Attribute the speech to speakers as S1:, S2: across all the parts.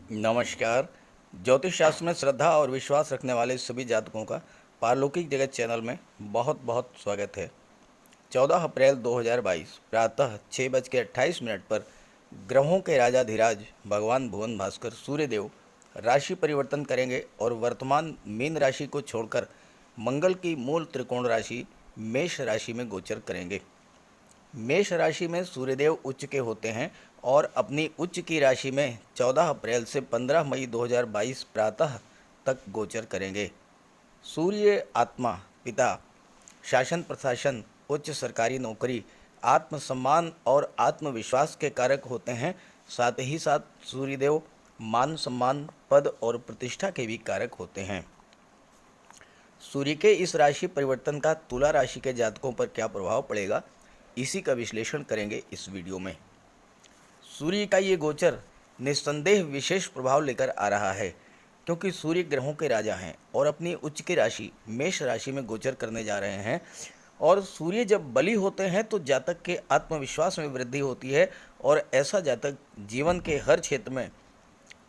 S1: नमस्कार। ज्योतिष शास्त्र में श्रद्धा और विश्वास रखने वाले सभी जातकों का पारलौकिक जगत चैनल में बहुत बहुत स्वागत है। 14 अप्रैल 2022 प्रातः 6:28 पर ग्रहों के राजाधिराज भगवान भुवन भास्कर सूर्यदेव राशि परिवर्तन करेंगे और वर्तमान मीन राशि को छोड़कर मंगल की मूल त्रिकोण राशि मेष राशि में गोचर करेंगे। मेष राशि में सूर्यदेव उच्च के होते हैं और अपनी उच्च की राशि में 14 अप्रैल से 15 मई 2022 प्रातः तक गोचर करेंगे। सूर्य आत्मा, पिता, शासन प्रशासन, उच्च सरकारी नौकरी, आत्मसम्मान और आत्मविश्वास के कारक होते हैं। साथ ही साथ सूर्यदेव मान सम्मान, पद और प्रतिष्ठा के भी कारक होते हैं। सूर्य के इस राशि परिवर्तन का तुला राशि के जातकों पर क्या प्रभाव पड़ेगा, इसी का विश्लेषण करेंगे इस वीडियो में। सूर्य का ये गोचर निस्संदेह विशेष प्रभाव लेकर आ रहा है, क्योंकि सूर्य ग्रहों के राजा हैं और अपनी उच्च की राशि मेष राशि में गोचर करने जा रहे हैं। और सूर्य जब बली होते हैं तो जातक के आत्मविश्वास में वृद्धि होती है और ऐसा जातक जीवन के हर क्षेत्र में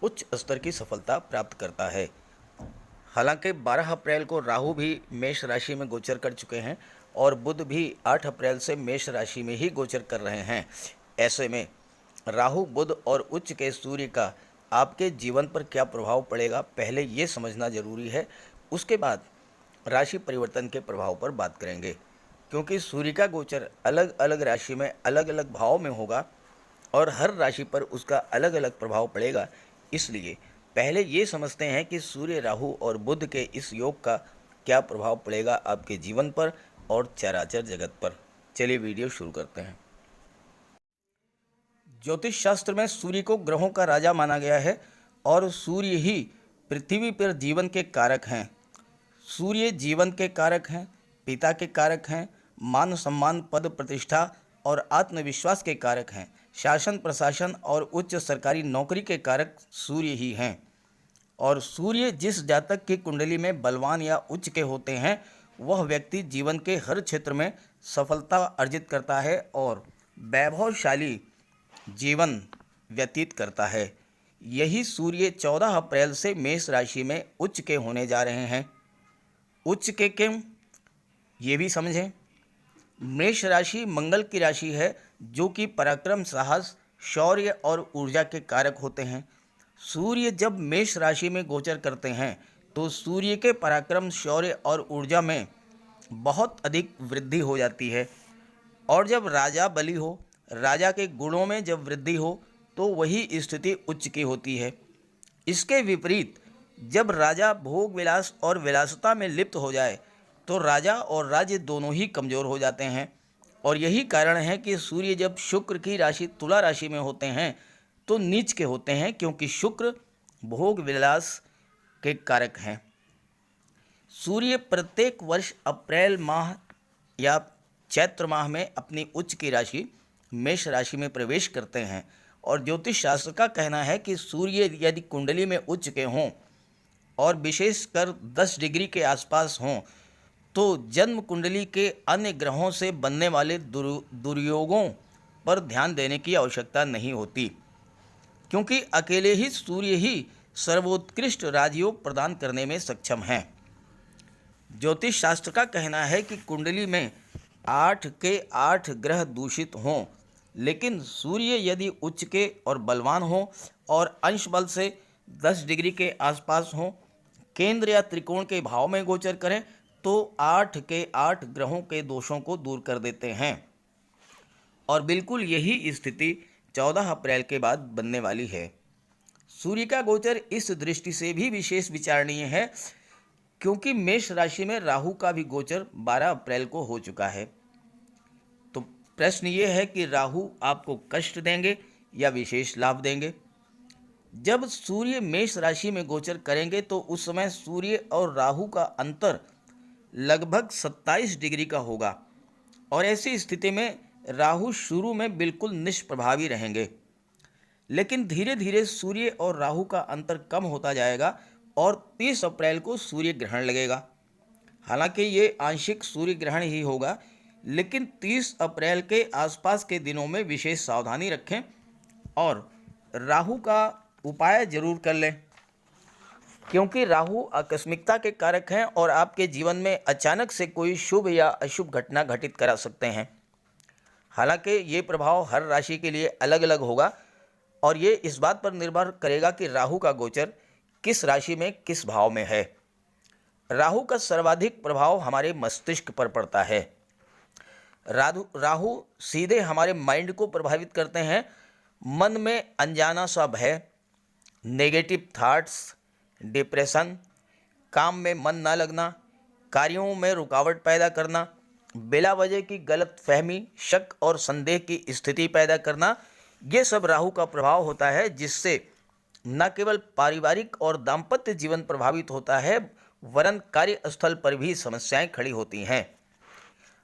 S1: उच्च स्तर की सफलता प्राप्त करता है। हालांकि 12 अप्रैल को राहु भी मेष राशि में गोचर कर चुके हैं और बुध भी 8 अप्रैल से मेष राशि में ही गोचर कर रहे हैं। ऐसे में राहु, बुध और उच्च के सूर्य का आपके जीवन पर क्या प्रभाव पड़ेगा, पहले ये समझना जरूरी है। उसके बाद राशि परिवर्तन के प्रभाव पर बात करेंगे, क्योंकि सूर्य का गोचर अलग अलग राशि में अलग अलग भाव में होगा और हर राशि पर उसका अलग अलग प्रभाव पड़ेगा। इसलिए पहले ये समझते हैं कि सूर्य, राहु और बुध के इस योग का क्या प्रभाव पड़ेगा आपके जीवन पर और चराचर जगत पर। चलिए वीडियो शुरू करते हैं। ज्योतिष शास्त्र में सूर्य को ग्रहों का राजा माना गया है और सूर्य ही पृथ्वी पर जीवन के कारक हैं। सूर्य जीवन के कारक हैं, पिता के कारक हैं, मान सम्मान, पद प्रतिष्ठा और आत्मविश्वास के कारक हैं। शासन प्रशासन और उच्च सरकारी नौकरी के कारक सूर्य ही हैं। और सूर्य जिस जातक की कुंडली में बलवान या उच्च के होते हैं, वह व्यक्ति जीवन के हर क्षेत्र में सफलता अर्जित करता है और वैभवशाली जीवन व्यतीत करता है। यही सूर्य 14 अप्रैल से मेष राशि में उच्च के होने जा रहे हैं। उच्च के क्यों, ये भी समझें। मेष राशि मंगल की राशि है, जो कि पराक्रम, साहस, शौर्य और ऊर्जा के कारक होते हैं। सूर्य जब मेष राशि में गोचर करते हैं तो सूर्य के पराक्रम, शौर्य और ऊर्जा में बहुत अधिक वृद्धि हो जाती है। और जब राजा बली हो, राजा के गुणों में जब वृद्धि हो, तो वही स्थिति उच्च की होती है। इसके विपरीत जब राजा भोग विलास और विलासिता में लिप्त हो जाए तो राजा और राज्य दोनों ही कमज़ोर हो जाते हैं। और यही कारण है कि सूर्य जब शुक्र की राशि तुला राशि में होते हैं तो नीच के होते हैं, क्योंकि शुक्र भोग विलास के कारक हैं। सूर्य प्रत्येक वर्ष अप्रैल माह या चैत्र माह में अपनी उच्च की राशि मेष राशि में प्रवेश करते हैं। और ज्योतिष शास्त्र का कहना है कि सूर्य यदि कुंडली में उच्च के हों और विशेषकर 10 डिग्री के आसपास हों, तो जन्म कुंडली के अन्य ग्रहों से बनने वाले दुर्योगों पर ध्यान देने की आवश्यकता नहीं होती, क्योंकि अकेले ही सूर्य ही सर्वोत्कृष्ट राजयोग प्रदान करने में सक्षम हैं। ज्योतिष शास्त्र का कहना है कि कुंडली में 8 के 8 ग्रह दूषित हों, लेकिन सूर्य यदि उच्च के और बलवान हो और अंश बल से 10 डिग्री के आसपास हो, केंद्र या त्रिकोण के भाव में गोचर करें, तो 8 के 8 ग्रहों के दोषों को दूर कर देते हैं। और बिल्कुल यही स्थिति 14 अप्रैल के बाद बनने वाली है। सूर्य का गोचर इस दृष्टि से भी विशेष विचारणीय है, क्योंकि मेष राशि में राहु का भी गोचर 12 अप्रैल को हो चुका है। तो प्रश्न ये है कि राहु आपको कष्ट देंगे या विशेष लाभ देंगे। जब सूर्य मेष राशि में गोचर करेंगे तो उस समय सूर्य और राहु का अंतर लगभग 27 डिग्री का होगा और ऐसी स्थिति में राहु शुरू में बिल्कुल निष्प्रभावी रहेंगे, लेकिन धीरे धीरे सूर्य और राहु का अंतर कम होता जाएगा और 30 अप्रैल को सूर्य ग्रहण लगेगा। हालांकि ये आंशिक सूर्य ग्रहण ही होगा, लेकिन 30 अप्रैल के आसपास के दिनों में विशेष सावधानी रखें और राहु का उपाय जरूर कर लें, क्योंकि राहु आकस्मिकता के कारक हैं और आपके जीवन में अचानक से कोई शुभ या अशुभ घटना घटित करा सकते हैं। हालांकि ये प्रभाव हर राशि के लिए अलग अलग होगा और ये इस बात पर निर्भर करेगा कि राहु का गोचर किस राशि में किस भाव में है। राहु का सर्वाधिक प्रभाव हमारे मस्तिष्क पर पड़ता है। राहु सीधे हमारे माइंड को प्रभावित करते हैं। मन में अनजाना सा भय, नेगेटिव थॉट्स, डिप्रेशन, काम में मन ना लगना, कार्यों में रुकावट पैदा करना, बिला वजह की गलत फहमी, शक और संदेह की स्थिति पैदा करना, ये सब राहु का प्रभाव होता है, जिससे न केवल पारिवारिक और दाम्पत्य जीवन प्रभावित होता है वरन कार्यस्थल पर भी समस्याएं खड़ी होती हैं।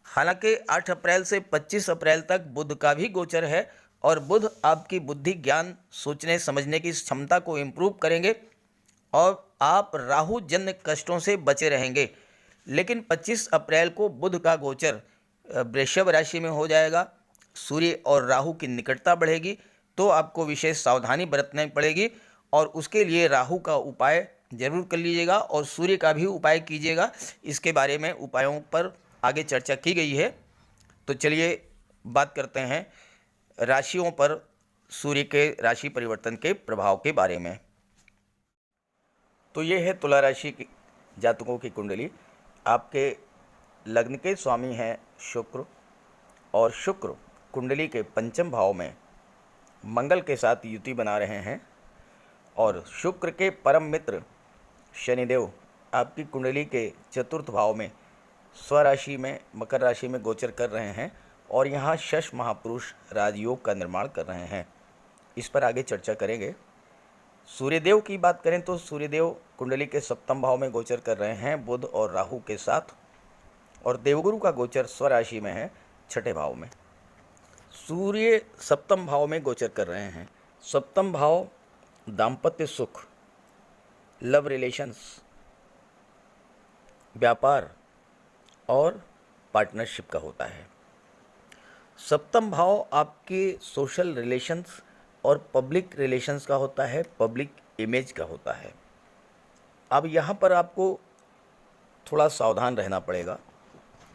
S1: हालांकि 8 अप्रैल से 25 अप्रैल तक बुध का भी गोचर है और बुध आपकी बुद्धि, ज्ञान, सोचने समझने की क्षमता को इम्प्रूव करेंगे और आप राहु जन्य कष्टों से बचे रहेंगे। लेकिन 25 अप्रैल को बुध का गोचर वृषभ राशि में हो जाएगा। सूर्य और राहु की निकटता बढ़ेगी तो आपको विशेष सावधानी बरतनी पड़ेगी और उसके लिए राहु का उपाय जरूर कर लीजिएगा और सूर्य का भी उपाय कीजिएगा। इसके बारे में उपायों पर आगे चर्चा की गई है। तो चलिए बात करते हैं राशियों पर सूर्य के राशि परिवर्तन के प्रभाव के बारे में। तो ये है तुला राशि की जातकों की कुंडली। आपके लग्न के स्वामी हैं शुक्र और शुक्र कुंडली के पंचम भाव में मंगल के साथ युति बना रहे हैं और शुक्र के परम मित्र शनिदेव आपकी कुंडली के चतुर्थ भाव में स्वराशि में मकर राशि में गोचर कर रहे हैं और यहाँ शश महापुरुष राजयोग का निर्माण कर रहे हैं। इस पर आगे चर्चा करेंगे। सूर्यदेव की बात करें तो सूर्यदेव कुंडली के सप्तम भाव में गोचर कर रहे हैं बुध और राहु के साथ और देवगुरु का गोचर स्वराशि में है छठे भाव में। सूर्य सप्तम भाव में गोचर कर रहे हैं। सप्तम भाव दाम्पत्य सुख, लव रिलेशंस, व्यापार और पार्टनरशिप का होता है। सप्तम भाव आपके सोशल रिलेशंस और पब्लिक रिलेशंस का होता है, पब्लिक इमेज का होता है। अब यहाँ पर आपको थोड़ा सावधान रहना पड़ेगा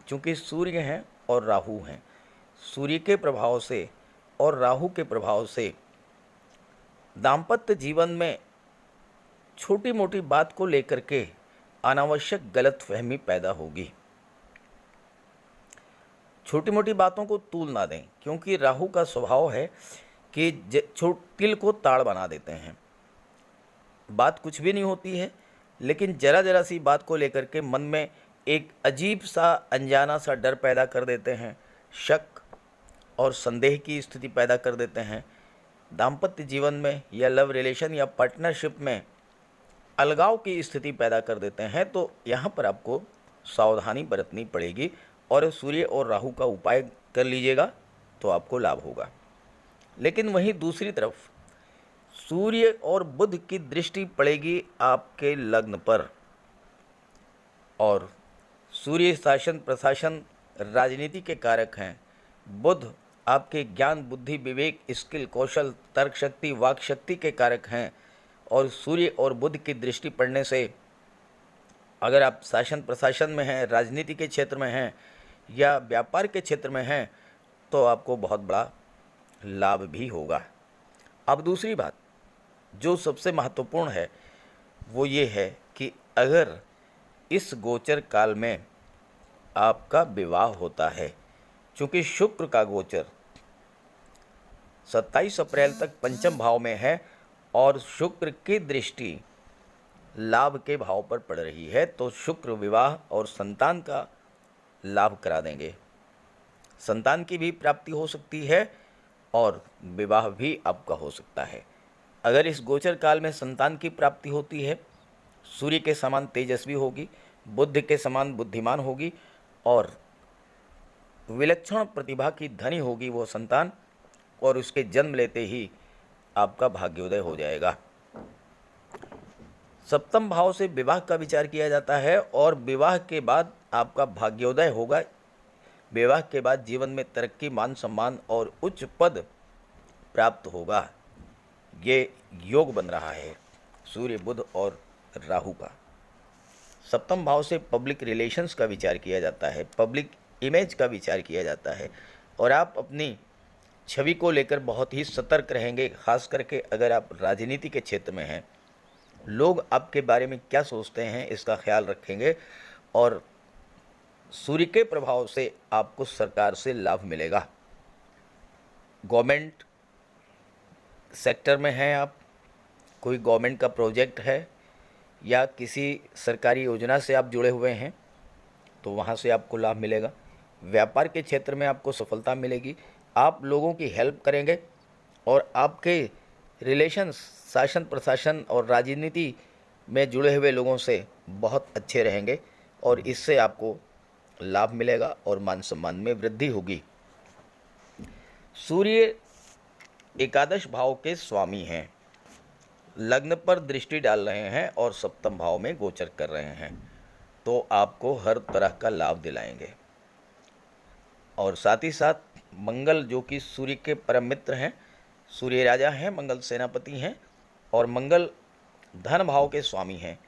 S1: क्योंकि सूर्य हैं और राहु हैं। सूर्य के प्रभाव से और राहु के प्रभाव से दाम्पत्य जीवन में छोटी मोटी बात को लेकर के अनावश्यक गलतफहमी पैदा होगी। छोटी मोटी बातों को तूल ना दें क्योंकि राहु का स्वभाव है कि तिल को ताड़ बना देते हैं। बात कुछ भी नहीं होती है लेकिन जरा जरा सी बात को लेकर के मन में एक अजीब सा अनजाना सा डर पैदा कर देते हैं, शक और संदेह की स्थिति पैदा कर देते हैं। दाम्पत्य जीवन में या लव रिलेशन या पार्टनरशिप में अलगाव की स्थिति पैदा कर देते हैं। तो यहाँ पर आपको सावधानी बरतनी पड़ेगी और सूर्य और राहु का उपाय कर लीजिएगा तो आपको लाभ होगा। लेकिन वहीं दूसरी तरफ सूर्य और बुध की दृष्टि पड़ेगी आपके लग्न पर और सूर्य शासन प्रशासन राजनीति के कारक हैं। बुध आपके ज्ञान, बुद्धि, विवेक, स्किल, कौशल, तर्क शक्ति, वाक शक्ति के कारक हैं और सूर्य और बुध की दृष्टि पड़ने से अगर आप शासन प्रशासन में हैं, राजनीति के क्षेत्र में हैं या व्यापार के क्षेत्र में हैं तो आपको बहुत बड़ा लाभ भी होगा। अब दूसरी बात जो सबसे महत्वपूर्ण है वो ये है कि अगर इस गोचर काल में आपका विवाह होता है, चूँकि शुक्र का गोचर 27 अप्रैल तक पंचम भाव में है और शुक्र की दृष्टि लाभ के भाव पर पड़ रही है, तो शुक्र विवाह और संतान का लाभ करा देंगे। संतान की भी प्राप्ति हो सकती है और विवाह भी आपका हो सकता है। अगर इस गोचर काल में संतान की प्राप्ति होती है, सूर्य के समान तेजस्वी होगी, बुध के समान बुद्धिमान होगी और विलक्षण प्रतिभा की धनी होगी वो संतान और उसके जन्म लेते ही आपका भाग्योदय हो जाएगा। सप्तम भाव से विवाह का विचार किया जाता है और विवाह के बाद आपका भाग्योदय होगा। विवाह के बाद जीवन में तरक्की, मान सम्मान और उच्च पद प्राप्त होगा। ये योग बन रहा है सूर्य बुध और राहु का। सप्तम भाव से पब्लिक रिलेशंस का विचार किया जाता है, पब्लिक इमेज का विचार किया जाता है, और आप अपनी छवि को लेकर बहुत ही सतर्क रहेंगे। खास करके अगर आप राजनीति के क्षेत्र में हैं, लोग आपके बारे में क्या सोचते हैं इसका ख्याल रखेंगे, और सूर्य के प्रभाव से आपको सरकार से लाभ मिलेगा। गवर्नमेंट सेक्टर में हैं आप, कोई गवर्नमेंट का प्रोजेक्ट है या किसी सरकारी योजना से आप जुड़े हुए हैं तो वहाँ से आपको लाभ मिलेगा। व्यापार के क्षेत्र में आपको सफलता मिलेगी, आप लोगों की हेल्प करेंगे और आपके रिलेशंस शासन प्रशासन और राजनीति में जुड़े हुए लोगों से बहुत अच्छे रहेंगे और इससे आपको लाभ मिलेगा और मान सम्मान में वृद्धि होगी। सूर्य एकादश भाव के स्वामी हैं, लग्न पर दृष्टि डाल रहे हैं और सप्तम भाव में गोचर कर रहे हैं, तो आपको हर तरह का लाभ दिलाएंगे। और साथ ही साथ मंगल जो कि सूर्य के परम मित्र हैं, सूर्य राजा हैं, मंगल सेनापति हैं और मंगल धन भाव के स्वामी हैं,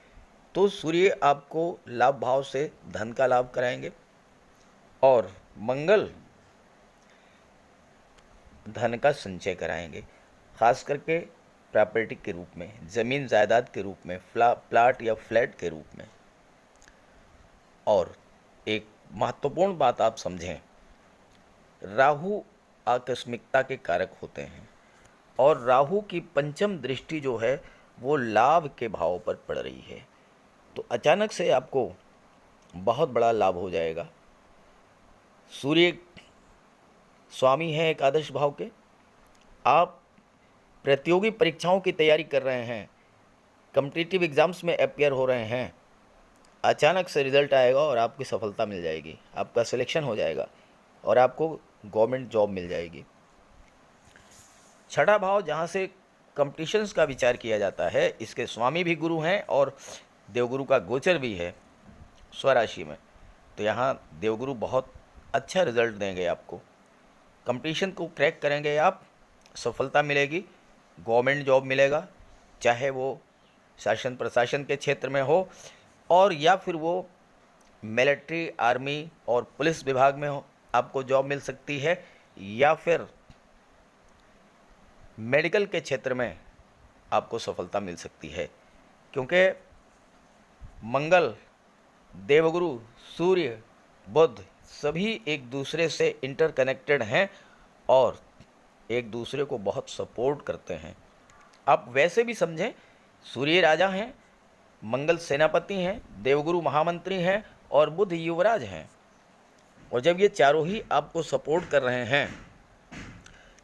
S1: तो सूर्य आपको लाभ भाव से धन का लाभ कराएंगे और मंगल धन का संचय कराएंगे, खास करके प्रॉपर्टी के रूप में, ज़मीन जायदाद के रूप में, प्लाट या फ्लैट के रूप में। और एक महत्वपूर्ण बात आप समझें, राहु आकस्मिकता के कारक होते हैं और राहु की पंचम दृष्टि जो है वो लाभ के भाव पर पड़ रही है, तो अचानक से आपको बहुत बड़ा लाभ हो जाएगा। सूर्य स्वामी हैं एकादश भाव के, आप प्रतियोगी परीक्षाओं की तैयारी कर रहे हैं, कॉम्पिटिटिव एग्ज़ाम्स में अपियर हो रहे हैं, अचानक से रिज़ल्ट आएगा और आपकी सफलता मिल जाएगी, आपका सिलेक्शन हो जाएगा और आपको गवर्नमेंट जॉब मिल जाएगी। छठा भाव जहाँ से कंपटीशंस का विचार किया जाता है, इसके स्वामी भी गुरु हैं और देवगुरु का गोचर भी है स्वराशि में, तो यहाँ देवगुरु बहुत अच्छा रिज़ल्ट देंगे आपको। कंपटीशन को क्रैक करेंगे आप, सफलता मिलेगी, गवर्नमेंट जॉब मिलेगा, चाहे वो शासन प्रशासन के क्षेत्र में हो और या फिर वो मिलिट्री, आर्मी और पुलिस विभाग में हो, आपको जॉब मिल सकती है, या फिर मेडिकल के क्षेत्र में आपको सफलता मिल सकती है, क्योंकि मंगल, देवगुरु, सूर्य, बुध सभी एक दूसरे से इंटरकनेक्टेड हैं और एक दूसरे को बहुत सपोर्ट करते हैं। आप वैसे भी समझें, सूर्य राजा हैं, मंगल सेनापति हैं, देवगुरु महामंत्री हैं और बुध युवराज हैं, और जब ये चारों ही आपको सपोर्ट कर रहे हैं,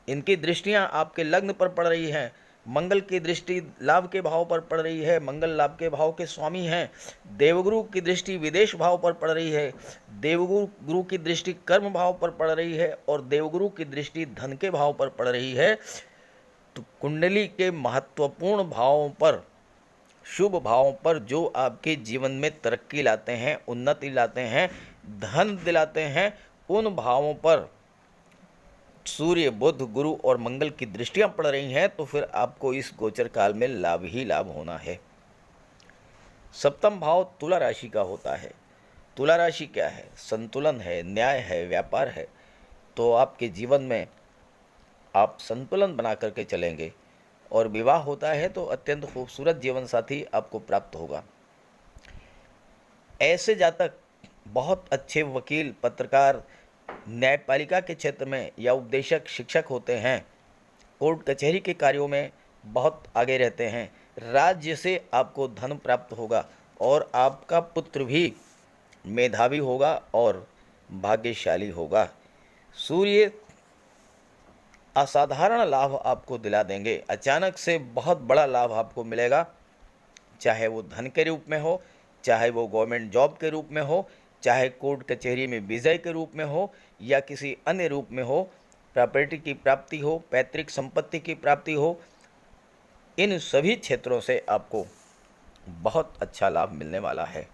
S1: इनकी दृष्टियां आपके लग्न पर पड़ रही हैं, मंगल की दृष्टि लाभ के भाव पर पड़ रही है, मंगल लाभ के भाव के स्वामी हैं, देवगुरु की दृष्टि विदेश भाव पर पड़ रही है, देवगुरु की दृष्टि कर्म भाव पर पड़ रही है और देवगुरु की दृष्टि धन के भाव पर पड़ रही है, तो कुंडली के महत्वपूर्ण भावों पर, शुभ भावों पर, जो आपके जीवन में तरक्की लाते हैं, उन्नति लाते हैं, धन दिलाते हैं, उन भावों पर सूर्य, बुध, गुरु और मंगल की दृष्टियां पड़ रही हैं, तो फिर आपको इस गोचर काल में लाभ ही लाभ होना है। सप्तम भाव तुला राशि का होता है। तुला राशि क्या है? संतुलन है, न्याय है, व्यापार है, तो आपके जीवन में आप संतुलन बना करके चलेंगे और विवाह होता है तो अत्यंत खूबसूरत जीवन साथी आपको प्राप्त होगा। ऐसे जातक बहुत अच्छे वकील, पत्रकार, न्यायपालिका के क्षेत्र में या उपदेशक, शिक्षक होते हैं, कोर्ट कचहरी के कार्यों में बहुत आगे रहते हैं, राज्य से आपको धन प्राप्त होगा और आपका पुत्र भी मेधावी होगा और भाग्यशाली होगा। सूर्य असाधारण लाभ आपको दिला देंगे, अचानक से बहुत बड़ा लाभ आपको मिलेगा, चाहे वो धन के रूप में हो, चाहे वो गवर्नमेंट जॉब के रूप में हो, चाहे कोर्ट कचहरी में विजय के रूप में हो या किसी अन्य रूप में हो, प्रॉपर्टी की प्राप्ति हो, पैतृक संपत्ति की प्राप्ति हो, इन सभी क्षेत्रों से आपको बहुत अच्छा लाभ मिलने वाला है।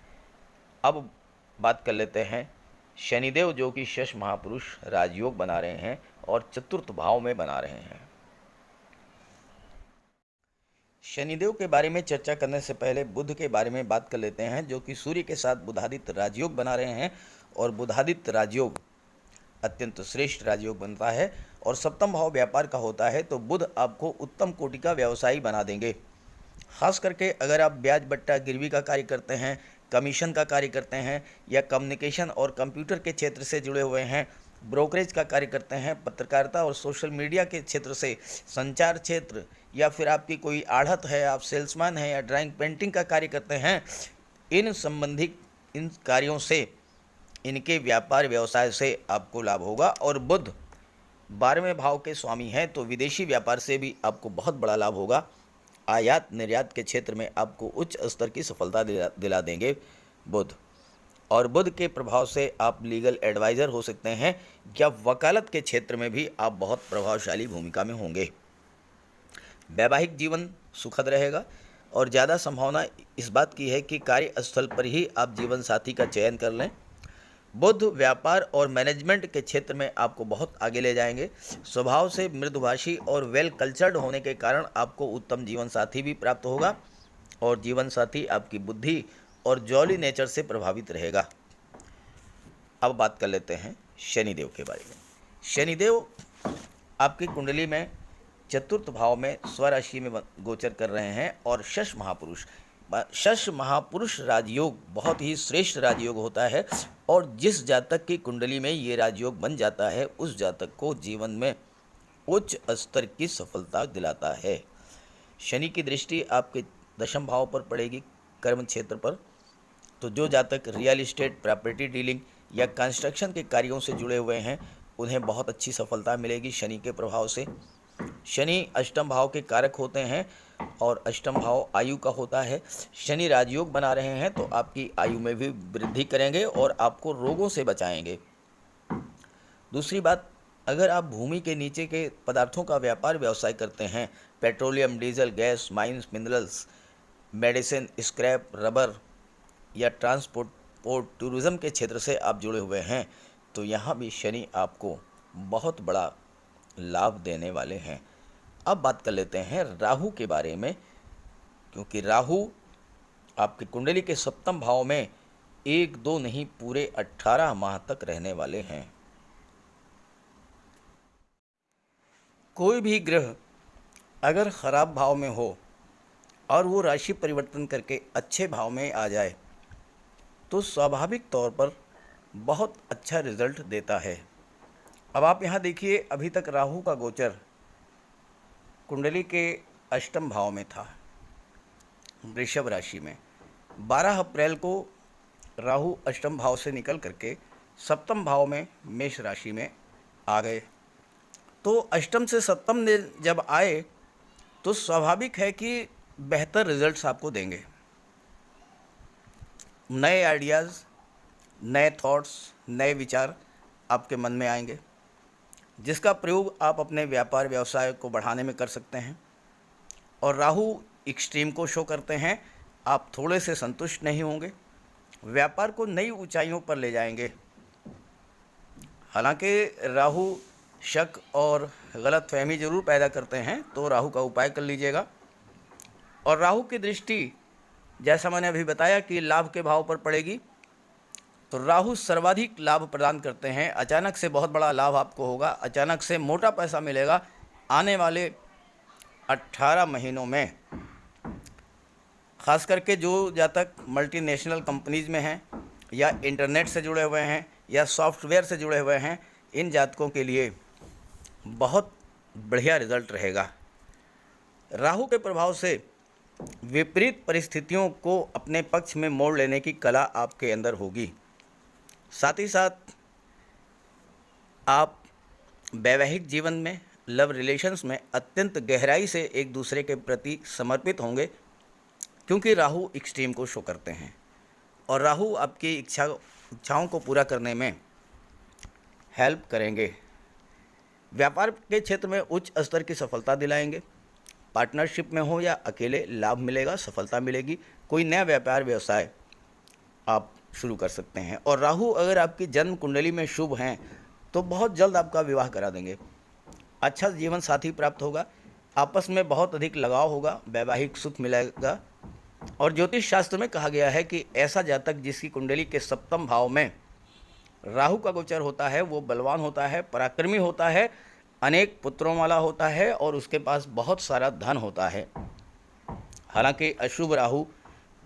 S1: अब बात कर लेते हैं शनिदेव, जो कि शश महापुरुष राजयोग बना रहे हैं और चतुर्थ भाव में बना रहे हैं। शनिदेव के बारे में चर्चा करने से पहले बुध के बारे में बात कर लेते हैं, जो कि सूर्य के साथ बुधादित्य राजयोग बना रहे हैं। और बुधादित्य राजयोग अत्यंत श्रेष्ठ राजयोग बनता है और सप्तम भाव व्यापार का होता है, तो बुध आपको उत्तम कोटि का व्यवसायी बना देंगे। खास करके अगर आप ब्याज बट्टा गिरवी का कार्य करते हैं, कमीशन का कार्य करते हैं, या कम्युनिकेशन और कंप्यूटर के क्षेत्र से जुड़े हुए हैं, ब्रोकरेज का कार्य करते हैं, पत्रकारिता और सोशल मीडिया के क्षेत्र से, संचार क्षेत्र, या फिर आपकी कोई आढ़त है, आप सेल्समैन हैं, या ड्राइंग पेंटिंग का कार्य करते हैं, इन संबंधित इन कार्यों से, इनके व्यापार व्यवसाय से आपको लाभ होगा। और बुध 12वें भाव के स्वामी हैं, तो विदेशी व्यापार से भी आपको बहुत बड़ा लाभ होगा। आयात निर्यात के क्षेत्र में आपको उच्च स्तर की सफलता दिला देंगे बुध। और बुध के प्रभाव से आप लीगल एडवाइज़र हो सकते हैं, या वकालत के क्षेत्र में भी आप बहुत प्रभावशाली भूमिका में होंगे। वैवाहिक जीवन सुखद रहेगा और ज़्यादा संभावना इस बात की है कि कार्यस्थल पर ही आप जीवन साथी का चयन कर लें। बुध व्यापार और मैनेजमेंट के क्षेत्र में आपको बहुत आगे ले जाएंगे। स्वभाव से मृदुभाषी और वेल कल्चर्ड होने के कारण आपको उत्तम जीवन साथी भी प्राप्त होगा, और जीवन साथी आपकी बुद्धि और जॉली नेचर से प्रभावित रहेगा। अब बात कर लेते हैं शनिदेव के बारे में। शनिदेव आपकी कुंडली में चतुर्थ भाव में स्वराशि में गोचर कर रहे हैं, और शश महापुरुष राजयोग बहुत ही श्रेष्ठ राजयोग होता है, और जिस जातक की कुंडली में ये राजयोग बन जाता है उस जातक को जीवन में उच्च स्तर की सफलता दिलाता है। शनि की दृष्टि आपके दशम भाव पर पड़ेगी, कर्म क्षेत्र पर, तो जो जातक रियल एस्टेट, प्रॉपर्टी डीलिंग या कंस्ट्रक्शन के कार्यों से जुड़े हुए हैं उन्हें बहुत अच्छी सफलता मिलेगी शनि के प्रभाव से। शनि अष्टम भाव के कारक होते हैं, और अष्टम भाव आयु का होता है। शनि राजयोग बना रहे हैं तो आपकी आयु में भी वृद्धि करेंगे और आपको रोगों से बचाएंगे। दूसरी बात, अगर आप भूमि के नीचे के पदार्थों का व्यापार व्यवसाय करते हैं, petroleum, diesel, gas, mines, minerals, medicine, scrap, rubber या ट्रांसपोर्ट, टूरिज़्म के क्षेत्र से आप जुड़े हुए हैं, तो यहाँ भी शनि आपको बहुत बड़ा लाभ देने वाले हैं। अब बात कर लेते हैं राहु के बारे में, क्योंकि राहु आपकी कुंडली के सप्तम भाव में 1-2 नहीं पूरे 18 माह तक रहने वाले हैं। कोई भी ग्रह अगर खराब भाव में हो और वो राशि परिवर्तन करके अच्छे भाव में आ जाए तो स्वाभाविक तौर पर बहुत अच्छा रिजल्ट देता है। अब आप यहाँ देखिए, अभी तक राहु का गोचर कुंडली के अष्टम भाव में था, वृषभ राशि में। 12 अप्रैल को राहु अष्टम भाव से निकल करके सप्तम भाव में मेष राशि में आ गए। तो अष्टम से सप्तम में जब आए तो स्वाभाविक है कि बेहतर रिजल्ट्स आपको देंगे। नए आइडियाज़, नए थॉट्स, नए विचार आपके मन में आएंगे, जिसका प्रयोग आप अपने व्यापार व्यवसाय को बढ़ाने में कर सकते हैं। और राहु एक्सट्रीम को शो करते हैं, आप थोड़े से संतुष्ट नहीं होंगे, व्यापार को नई ऊंचाइयों पर ले जाएंगे। हालांकि राहु शक और गलतफहमी जरूर पैदा करते हैं, तो राहु का उपाय कर लीजिएगा। और राहु की दृष्टि, जैसा मैंने अभी बताया कि लाभ के भाव पर पड़ेगी, तो राहु सर्वाधिक लाभ प्रदान करते हैं। अचानक से बहुत बड़ा लाभ आपको होगा, अचानक से मोटा पैसा मिलेगा आने वाले 18 महीनों में। ख़ास करके जो जातक मल्टीनेशनल कंपनीज़ में हैं, या इंटरनेट से जुड़े हुए हैं, या सॉफ्टवेयर से जुड़े हुए हैं, इन जातकों के लिए बहुत बढ़िया रिजल्ट रहेगा। राहु के प्रभाव से विपरीत परिस्थितियों को अपने पक्ष में मोड़ लेने की कला आपके अंदर होगी। साथ ही साथ आप वैवाहिक जीवन में, लव रिलेशंस में अत्यंत गहराई से एक दूसरे के प्रति समर्पित होंगे, क्योंकि राहु एक्सट्रीम को शो करते हैं। और राहु आपकी इच्छाओं को पूरा करने में हेल्प करेंगे। व्यापार के क्षेत्र में उच्च स्तर की सफलता दिलाएंगे। पार्टनरशिप में हो या अकेले, लाभ मिलेगा, सफलता मिलेगी। कोई नया व्यापार व्यवसाय आप शुरू कर सकते हैं। और राहु अगर आपकी जन्म कुंडली में शुभ हैं तो बहुत जल्द आपका विवाह करा देंगे। अच्छा जीवन साथी प्राप्त होगा। आपस में बहुत अधिक लगाव होगा, वैवाहिक सुख मिलेगा। और ज्योतिष शास्त्र में कहा गया है कि ऐसा जातक जिसकी कुंडली के सप्तम भाव में राहु का गोचर होता है वो बलवान होता है, पराक्रमी होता है, अनेक पुत्रों वाला होता है और उसके पास बहुत सारा धन होता है। हालांकि अशुभ राहु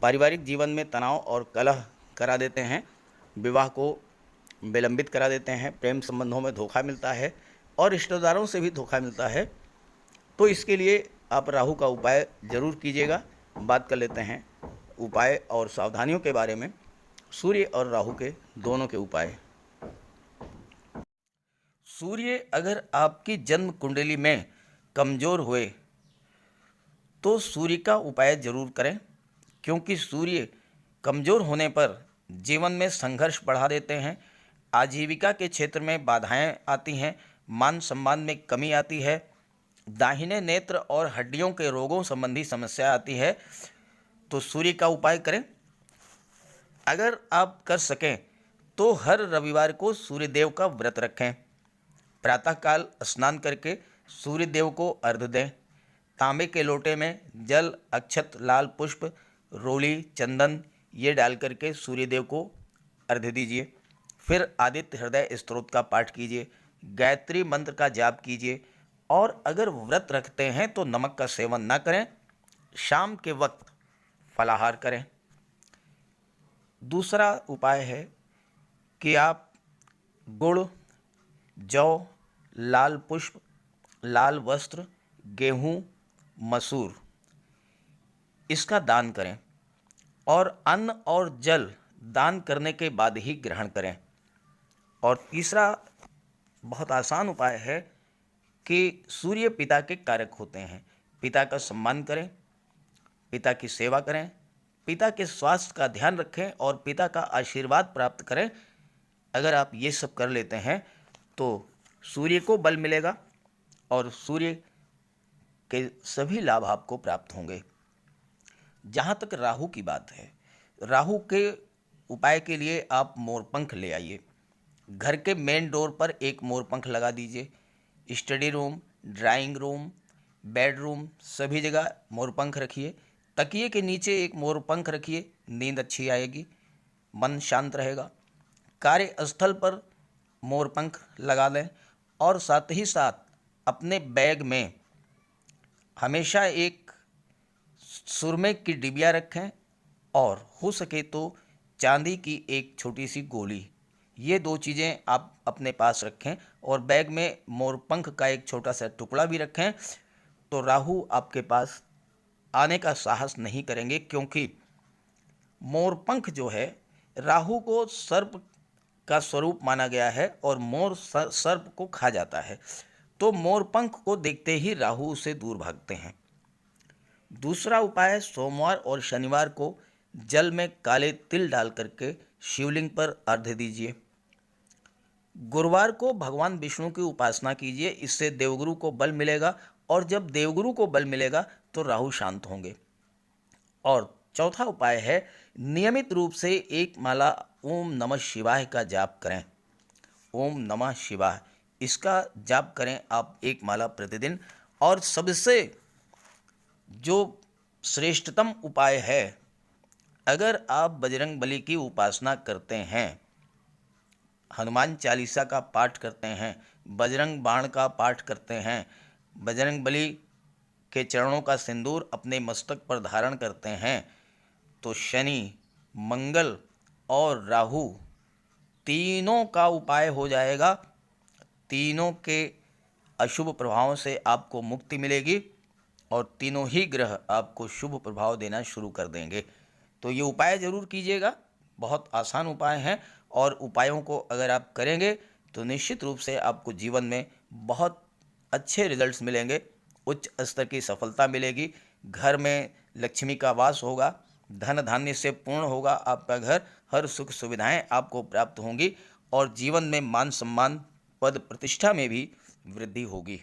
S1: पारिवारिक जीवन में तनाव और कलह करा देते हैं, विवाह को विलंबित करा देते हैं, प्रेम संबंधों में धोखा मिलता है और रिश्तेदारों से भी धोखा मिलता है। तो इसके लिए आप राहु का उपाय ज़रूर कीजिएगा। बात कर लेते हैं उपाय और सावधानियों के बारे में। सूर्य और राहु के दोनों के उपाय। सूर्य अगर आपकी जन्म कुंडली में कमज़ोर हुए तो सूर्य का उपाय जरूर करें, क्योंकि सूर्य कमज़ोर होने पर जीवन में संघर्ष बढ़ा देते हैं, आजीविका के क्षेत्र में बाधाएं आती हैं, मान सम्मान में कमी आती है, दाहिने नेत्र और हड्डियों के रोगों संबंधी समस्या आती है। तो सूर्य का उपाय करें। अगर आप कर सकें तो हर रविवार को सूर्यदेव का व्रत रखें। प्रातःकाल स्नान करके सूर्यदेव को अर्घ्य दें। तांबे के लोटे में जल, अक्षत, लाल पुष्प, रोली, चंदन ये डाल करके सूर्यदेव को अर्घ्य दीजिए। फिर आदित्य हृदय स्तोत्र का पाठ कीजिए, गायत्री मंत्र का जाप कीजिए और अगर व्रत रखते हैं तो नमक का सेवन ना करें। शाम के वक्त फलाहार करें। दूसरा उपाय है कि आप गुड़, जौ, लाल पुष्प, लाल वस्त्र, गेहूँ, मसूर इसका दान करें और अन्न और जल दान करने के बाद ही ग्रहण करें। और तीसरा बहुत आसान उपाय है कि सूर्य पिता के कारक होते हैं, पिता का सम्मान करें, पिता की सेवा करें, पिता के स्वास्थ्य का ध्यान रखें और पिता का आशीर्वाद प्राप्त करें। अगर आप ये सब कर लेते हैं तो सूर्य को बल मिलेगा और सूर्य के सभी लाभ आपको प्राप्त होंगे। जहाँ तक राहु की बात है, राहु के उपाय के लिए आप मोरपंख ले आइए। घर के मेन डोर पर एक मोरपंख लगा दीजिए। Study room, drawing room, bedroom सभी जगह मोरपंख रखिए। तकिए के नीचे एक मोरपंख रखिए, नींद अच्छी आएगी, मन शांत रहेगा। कार्यस्थल पर मोरपंख लगा लें और साथ ही साथ अपने बैग में हमेशा एक सुरमे की डिबिया रखें और हो सके तो चांदी की एक छोटी सी गोली, ये दो चीज़ें आप अपने पास रखें और बैग में मोरपंख का एक छोटा सा टुकड़ा भी रखें। तो राहु आपके पास आने का साहस नहीं करेंगे, क्योंकि मोरपंख जो है राहु को सर्प का स्वरूप माना गया है और मोर सर्प को खा जाता है। तो मोरपंख को देखते ही राहु उसे दूर भागते हैं। दूसरा उपाय, सोमवार और शनिवार को जल में काले तिल डाल करके शिवलिंग पर अर्घ्य दीजिए। गुरुवार को भगवान विष्णु की उपासना कीजिए, इससे देवगुरु को बल मिलेगा और जब देवगुरु को बल मिलेगा तो राहु शांत होंगे। और चौथा उपाय है, नियमित रूप से एक माला ओम नमः शिवाय का जाप करें। ओम नमः शिवाय इसका जाप करें आप एक माला प्रतिदिन। और सबसे जो श्रेष्ठतम उपाय है, अगर आप बजरंग बली की उपासना करते हैं, हनुमान चालीसा का पाठ करते हैं, बजरंग बाण का पाठ करते हैं, बजरंग बली के चरणों का सिंदूर अपने मस्तक पर धारण करते हैं, तो शनि, मंगल और राहु तीनों का उपाय हो जाएगा। तीनों के अशुभ प्रभावों से आपको मुक्ति मिलेगी और तीनों ही ग्रह आपको शुभ प्रभाव देना शुरू कर देंगे। तो ये उपाय ज़रूर कीजिएगा, बहुत आसान उपाय हैं और उपायों को अगर आप करेंगे तो निश्चित रूप से आपको जीवन में बहुत अच्छे रिजल्ट्स मिलेंगे, उच्च स्तर की सफलता मिलेगी, घर में लक्ष्मी का वास होगा, धन धान्य से पूर्ण होगा आपका घर, हर सुख सुविधाएं आपको प्राप्त होंगी और जीवन में मान सम्मान, पद प्रतिष्ठा में भी वृद्धि होगी।